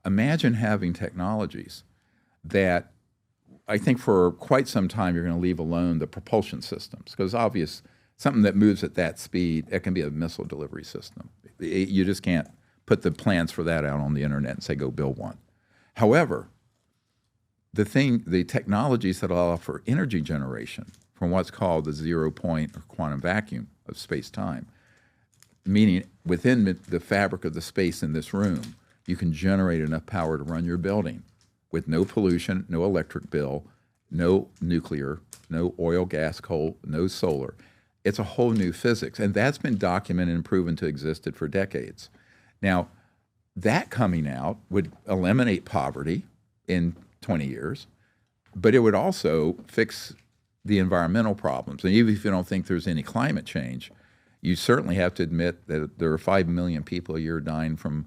imagine having technologies that I think for quite some time you're going to leave alone the propulsion systems, because obvious something that moves at that speed, it can be a missile delivery system. You just can't put the plans for that out on the internet and say, go build one. However, the technologies that allow for energy generation from what's called the 0 point or quantum vacuum of space-time, meaning within the fabric of the space in this room, you can generate enough power to run your building with no pollution, no electric bill, no nuclear, no oil, gas, coal, no solar. It's a whole new physics, and that's been documented and proven to existed for decades. Now, that coming out would eliminate poverty in 20 years, but it would also fix the environmental problems. And even if you don't think there's any climate change, you certainly have to admit that there are 5 million people a year dying from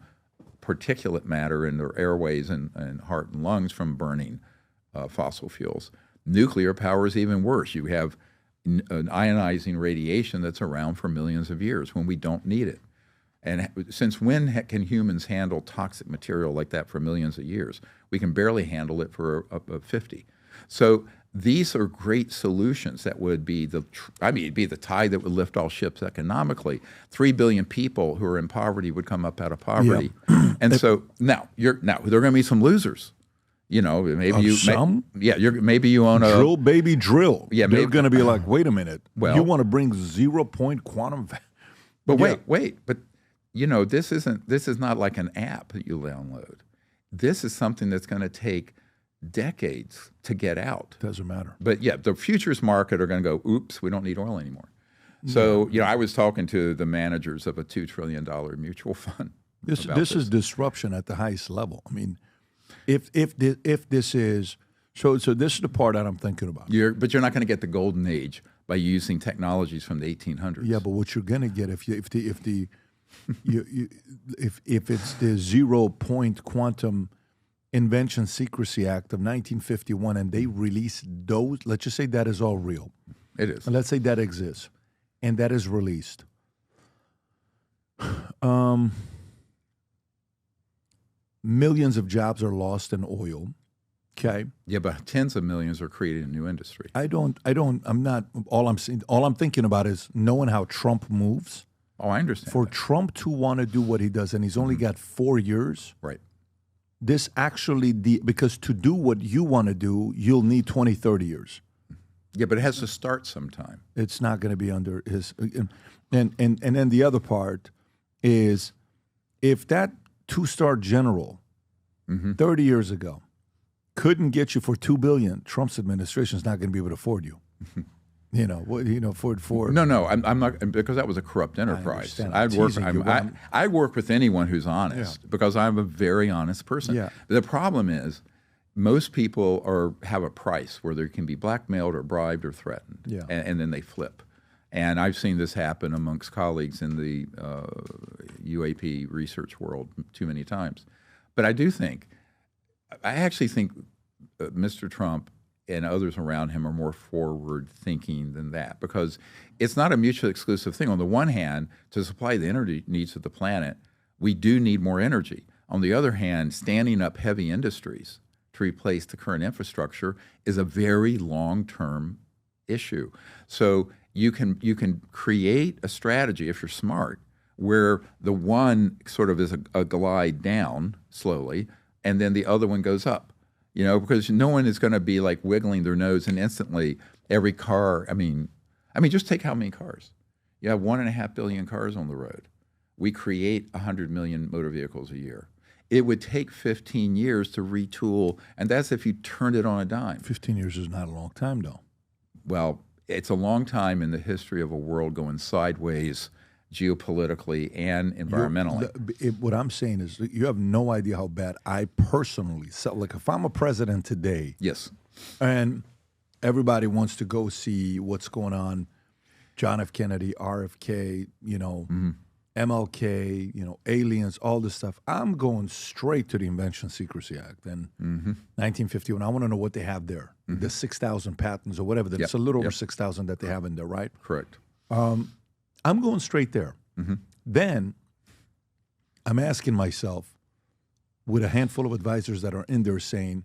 particulate matter in their airways and heart and lungs from burning fossil fuels. Nuclear power is even worse. You have an ionizing radiation that's around for millions of years when we don't need it. And since when can humans handle toxic material like that for millions of years? We can barely handle it for 50. So these are great solutions that would be it'd be the tide that would lift all ships economically. 3 billion people who are in poverty would come up out of poverty. Yeah. And so now there are going to be some losers. You know, maybe maybe you own a drill, baby, drill. Yeah, they're going to be like, wait a minute. Well, you want to bring 0 point quantum? But wait. But you know, this is not like an app that you download. This is something that's going to take decades to get out. Doesn't matter. But yeah, the futures market are going to go, oops, we don't need oil anymore. So you know, I was talking to the managers of a $2 trillion mutual fund. This is disruption at the highest level. I mean, if this is so this is the part that I'm thinking about. But you're not going to get the golden age by using technologies from the 1800s. Yeah, but what you're going to get if it's the 0 point quantum invention secrecy act of 1951 and they release those, let's just say that is all real. It is. And let's say that exists and that is released. Millions of jobs are lost in oil. Okay. Yeah, but tens of millions are created in new industry. I'm not, all I'm thinking about is knowing how Trump moves. Oh, I understand. For Trump to want to do what he does, and he's only got 4 years. Right. This actually, because to do what you want to do, you'll need 20, 30 years. Yeah, but it has to start sometime. It's not going to be under his, and then the other part is if that 2-star general 30 years ago couldn't get you for $2 billion, Trump's administration is not going to be able to afford you. For no, I'm not, because that was a corrupt enterprise. I work with anyone who's honest because I'm a very honest person. Yeah. The problem is most people have a price where they can be blackmailed or bribed or threatened, and then they flip. And I've seen this happen amongst colleagues in the UAP research world too many times. But I actually think Mr. Trump and others around him are more forward-thinking than that, because it's not a mutually exclusive thing. On the one hand, to supply the energy needs of the planet, we do need more energy. On the other hand, standing up heavy industries to replace the current infrastructure is a very long-term issue. So you can create a strategy, if you're smart, where the one sort of is a glide down slowly, and then the other one goes up. You know, because no one is going to be like wiggling their nose and instantly every car. I mean, just take how many cars? You have 1.5 billion cars on the road. We create 100 million motor vehicles a year. It would take 15 years to retool, and that's if you turned it on a dime. 15 years is not a long time, though. Well, it's a long time in the history of a world going sideways geopolitically and environmentally. What I'm saying is you have no idea how bad I personally, like if I'm a president today, yes, and everybody wants to go see what's going on, John F. Kennedy, RFK, MLK, aliens, all this stuff, I'm going straight to the Invention Secrecy Act and 1951. I want to know what they have there, the 6,000 patents or whatever. It's a little over 6,000 that they have in there, right? Correct. I'm going straight there. Then I'm asking myself, with a handful of advisors that are in there saying,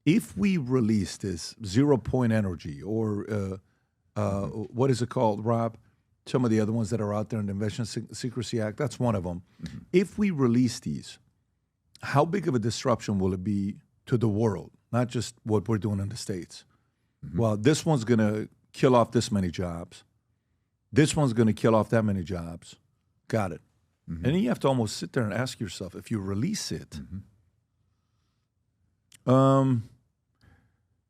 if we release this 0-point energy or what is it called, Rob? Some of the other ones that are out there in the Invention Secrecy Act, that's one of them. If we release these, how big of a disruption will it be to the world, not just what we're doing in the States? Well, this one's going to kill off this many jobs. This one's going to kill off that many jobs. Got it. And then you have to almost sit there and ask yourself, if you release it,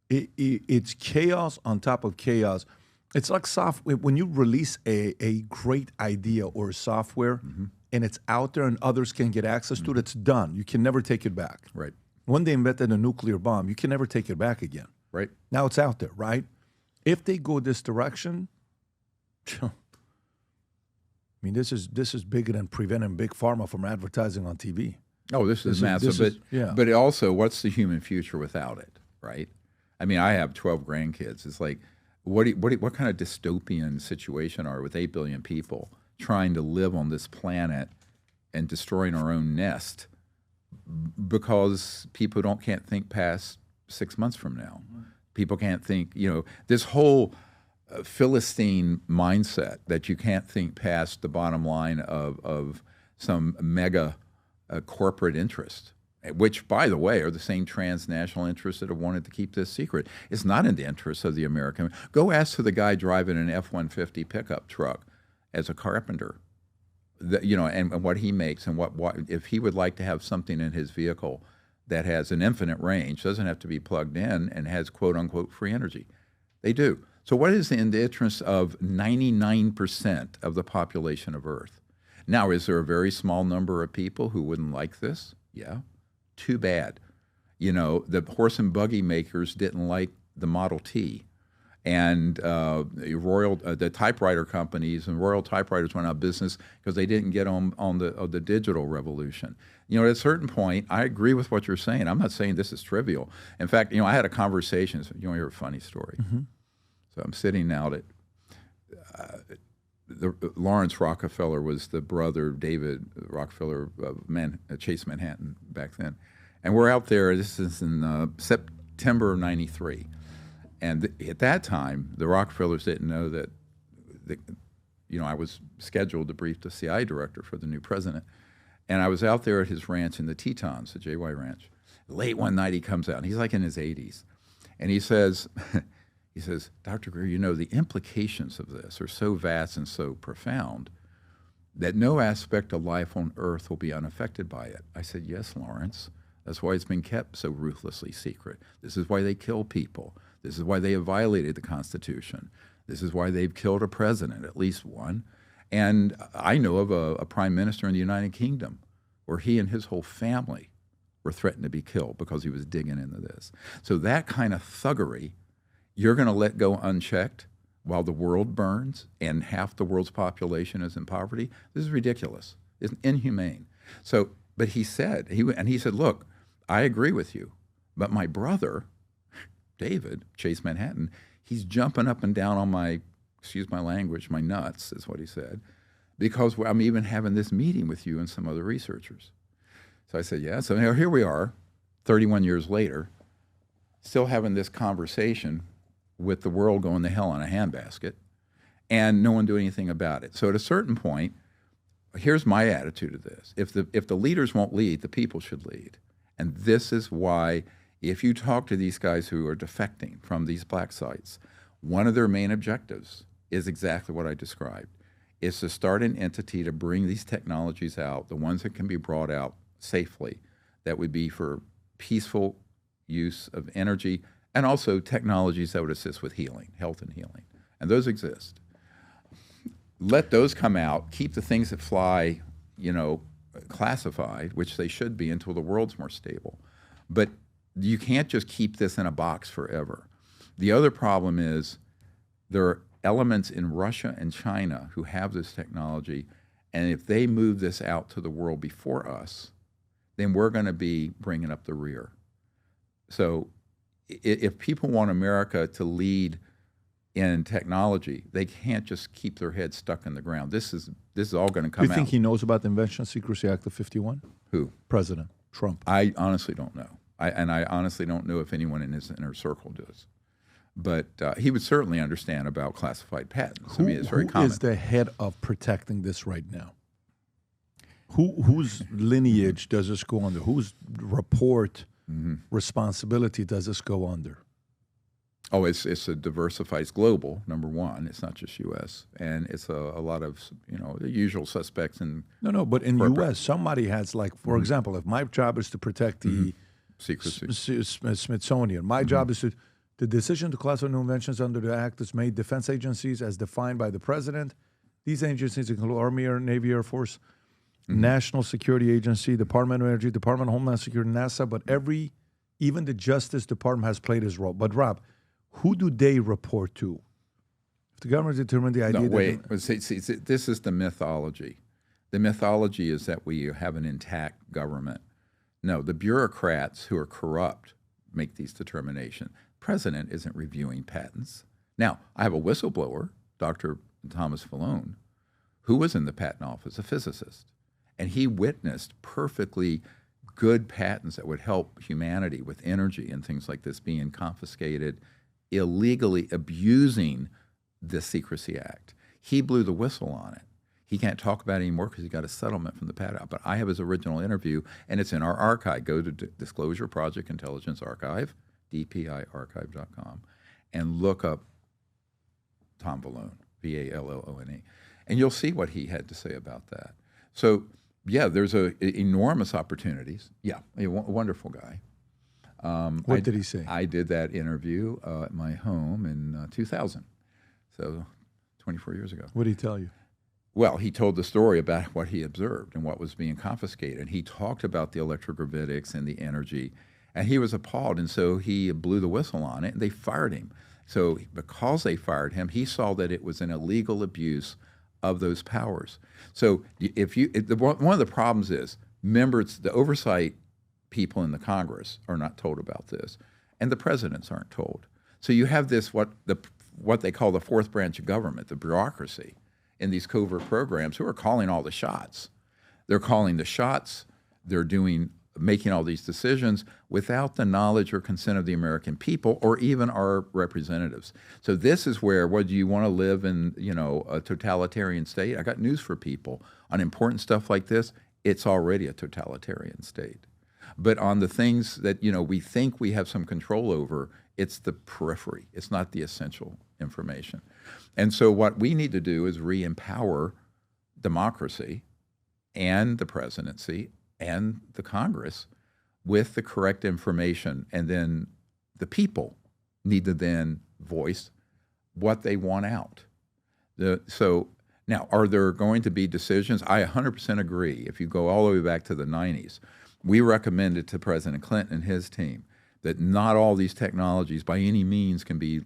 it's chaos on top of chaos. It's like software. When you release a great idea or software and it's out there and others can get access to it, it's done. You can never take it back. Right. When they invented a nuclear bomb, you can never take it back again. Right. Now it's out there, right? If they go this direction, I mean, this is bigger than preventing Big Pharma from advertising on TV. Oh, this is massive. But it also, what's the human future without it, right? I mean, I have 12 grandkids. It's like, what kind of dystopian situation are we with 8 billion people trying to live on this planet and destroying our own nest because people can't think past 6 months from now? People can't think, this whole Philistine mindset that you can't think past the bottom line of some mega corporate interest, which, by the way, are the same transnational interests that have wanted to keep this secret. It's not in the interest of the American. Go ask to the guy driving an F-150 pickup truck as a carpenter, and what he makes, and what if he would like to have something in his vehicle that has an infinite range, doesn't have to be plugged in, and has quote-unquote free energy. They do. So what is in the interest of 99% of the population of Earth? Now, is there a very small number of people who wouldn't like this? Yeah. Too bad. The horse and buggy makers didn't like the Model T. And the typewriter companies and Royal Typewriters went out of business because they didn't get on the digital revolution. At a certain point, I agree with what you're saying. I'm not saying this is trivial. In fact, I had a conversation. So you want to hear a funny story? So I'm sitting out at Lawrence Rockefeller was the brother of David Rockefeller of Chase Manhattan back then. And we're out there, this is in September of '93. And at that time, the Rockefellers didn't know that, I was scheduled to brief the CIA director for the new president. And I was out there at his ranch in the Tetons, the JY Ranch. Late one night he comes out, and he's like in his 80s. And he says, Dr. Greer, the implications of this are so vast and so profound that no aspect of life on Earth will be unaffected by it. I said, yes, Lawrence. That's why it's been kept so ruthlessly secret. This is why they kill people. This is why they have violated the Constitution. This is why they've killed a president, at least one. And I know of a prime minister in the United Kingdom where he and his whole family were threatened to be killed because he was digging into this. So that kind of thuggery, you're going to let go unchecked while the world burns and half the world's population is in poverty? This is ridiculous. It's inhumane. So, but he said, look, I agree with you, but my brother, David, Chase Manhattan, he's jumping up and down on my, excuse my language, my nuts, is what he said, because I'm even having this meeting with you and some other researchers. So I said, yeah. So now here we are, 31 years later, still having this conversation with the world going to hell in a handbasket, and no one doing anything about it. So at a certain point, here's my attitude of this. If the leaders won't lead, the people should lead. And this is why, if you talk to these guys who are defecting from these black sites, one of their main objectives is exactly what I described. Is to start an entity to bring these technologies out, the ones that can be brought out safely, that would be for peaceful use of energy, and also technologies that would assist with healing, health and healing. And those exist. Let those come out, keep the things that fly, classified, which they should be until the world's more stable. But you can't just keep this in a box forever. The other problem is there are elements in Russia and China who have this technology, and if they move this out to the world before us, then we're going to be bringing up the rear. So if people want America to lead in technology, they can't just keep their heads stuck in the ground. This is all going to come out. You think he knows about the Invention Secrecy Act of '51? Who? President Trump? I honestly don't know. I honestly don't know if anyone in his inner circle does. But he would certainly understand about classified patents. I mean, it's very common. Who is the head of protecting this right now? Whose lineage does this go under? Whose report responsibility does this go under? Oh, it's a diversified, it's global, number one. It's not just U.S. And it's a lot of, the usual suspects. No, but in U.S., somebody has, like, for example, if my job is to protect the secrecy, Smithsonian, my job is to, the decision to classify new inventions under the Act is made defense agencies as defined by the President. These agencies include Army, Air, Navy, Air Force, National Security Agency, Department of Energy, Department of Homeland Security, NASA, but even the Justice Department has played its role. But Rob, who do they report to? If the government determined the idea... No, wait. See, this is the mythology. The mythology is that we have an intact government. No, the bureaucrats who are corrupt make these determinations. The president isn't reviewing patents. Now, I have a whistleblower, Dr. Thomas Falone, who was in the patent office, a physicist, and he witnessed perfectly good patents that would help humanity with energy and things like this being confiscated, illegally abusing the Secrecy Act. He blew the whistle on it. He can't talk about it anymore because he got a settlement from the patent. But I have his original interview, and it's in our archive. Go to Disclosure Project Intelligence Archive, dpiarchive.com, and look up Tom Vallone, V-A-L-L-O-N-E, and you'll see what he had to say about that. So, yeah, there's enormous opportunities. Yeah, a wonderful guy. What did he say? I did that interview at my home in 2000, so 24 years ago. What did he tell you? Well, he told the story about what he observed and what was being confiscated. And he talked about the electrogravitics and the energy, and he was appalled, and so he blew the whistle on it, and they fired him. So because they fired him, he saw that it was an illegal abuse of those powers. So one of the problems is the oversight people in the Congress are not told about this, and the presidents aren't told. So you have this what they call the fourth branch of government, the bureaucracy, in these covert programs who are calling all the shots. They're calling the shots. They're making all these decisions without the knowledge or consent of the American people or even our representatives. So this is where, do you want to live in, a totalitarian state? I got news for people. On important stuff like this, it's already a totalitarian state. But on the things that, we think we have some control over, it's the periphery. It's not the essential information. And so what we need to do is re-empower democracy and the presidency and the Congress with the correct information. And then the people need to then voice what they want out. So now, are there going to be decisions? I 100% agree. If you go all the way back to the 90s, we recommended to President Clinton and his team that not all these technologies by any means can be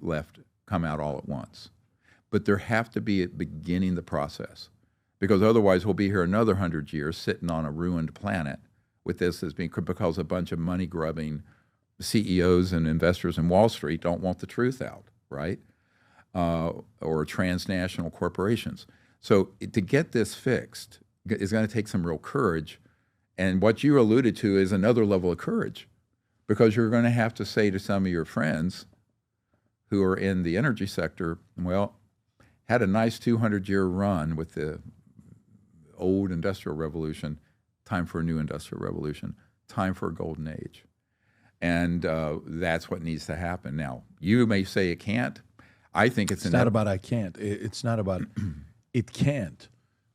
come out all at once. But there have to be at beginning the process, because otherwise we'll be here another 100 years sitting on a ruined planet with this as being, because a bunch of money-grubbing CEOs and investors in Wall Street don't want the truth out, right? Or transnational corporations. So to get this fixed is going to take some real courage. And what you alluded to is another level of courage, because you're going to have to say to some of your friends who are in the energy sector, well, had a nice 200-year run with the old industrial revolution, time for a new industrial revolution, time for a golden age. And that's what needs to happen. Now, you may say it can't. I think it's not about I can't. It's not about it can't.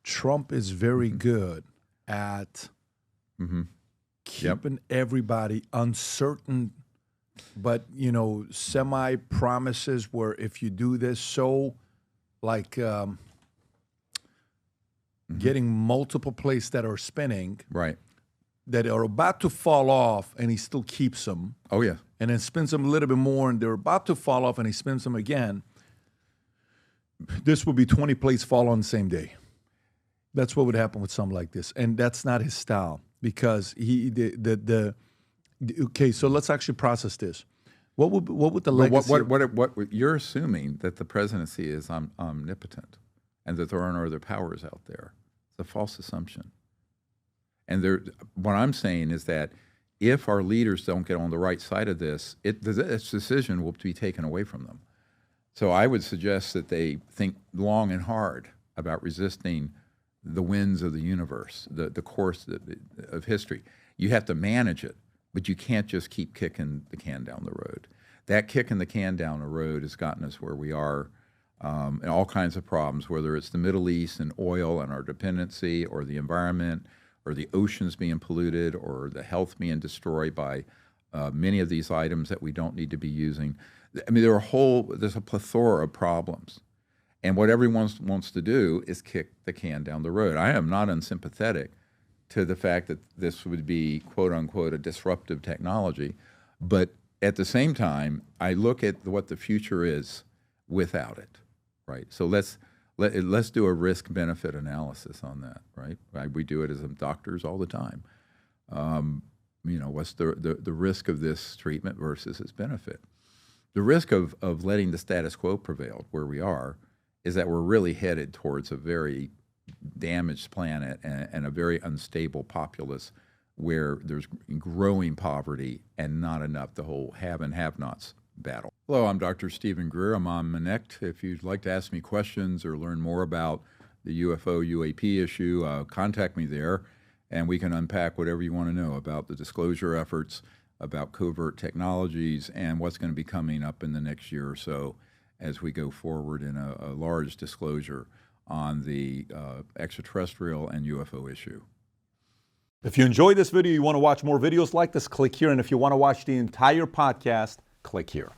Trump is very good at keeping everybody uncertain, but, semi-promises where if you do this, so like getting multiple plates that are spinning, right, that are about to fall off, and he still keeps them. Oh, yeah. And then spins them a little bit more, and they're about to fall off, and he spins them again. This would be 20 plates fall on the same day. That's what would happen with something like this, and that's not his style, because okay. So let's actually process this. What would the legacy? What you're assuming that the presidency is omnipotent, and that there aren't other powers out there. It's a false assumption. And what I'm saying is that if our leaders don't get on the right side of this, this decision will be taken away from them. So I would suggest that they think long and hard about resisting the winds of the universe, the course of history. You have to manage it, but you can't just keep kicking the can down the road. That kicking the can down the road has gotten us where we are, and all kinds of problems, whether it's the Middle East and oil and our dependency, or the environment, or the oceans being polluted, or the health being destroyed by many of these items that we don't need to be using. I mean, there's a plethora of problems. And what everyone wants to do is kick the can down the road. I am not unsympathetic to the fact that this would be, quote unquote, a disruptive technology. But at the same time, I look at what the future is without it, right? So let's do a risk-benefit analysis on that, right? We do it as doctors all the time. What's the risk of this treatment versus its benefit? The risk of letting the status quo prevail where we are is that we're really headed towards a very damaged planet and a very unstable populace where there's growing poverty and not enough, the whole have and have-nots battle. Hello, I'm Dr. Stephen Greer. I'm on Connect. If you'd like to ask me questions or learn more about the UFO UAP issue, contact me there, and we can unpack whatever you want to know about the disclosure efforts, about covert technologies, and what's going to be coming up in the next year or so as we go forward in a large disclosure on the extraterrestrial and UFO issue. If you enjoyed this video, you want to watch more videos like this, click here. And if you want to watch the entire podcast, click here.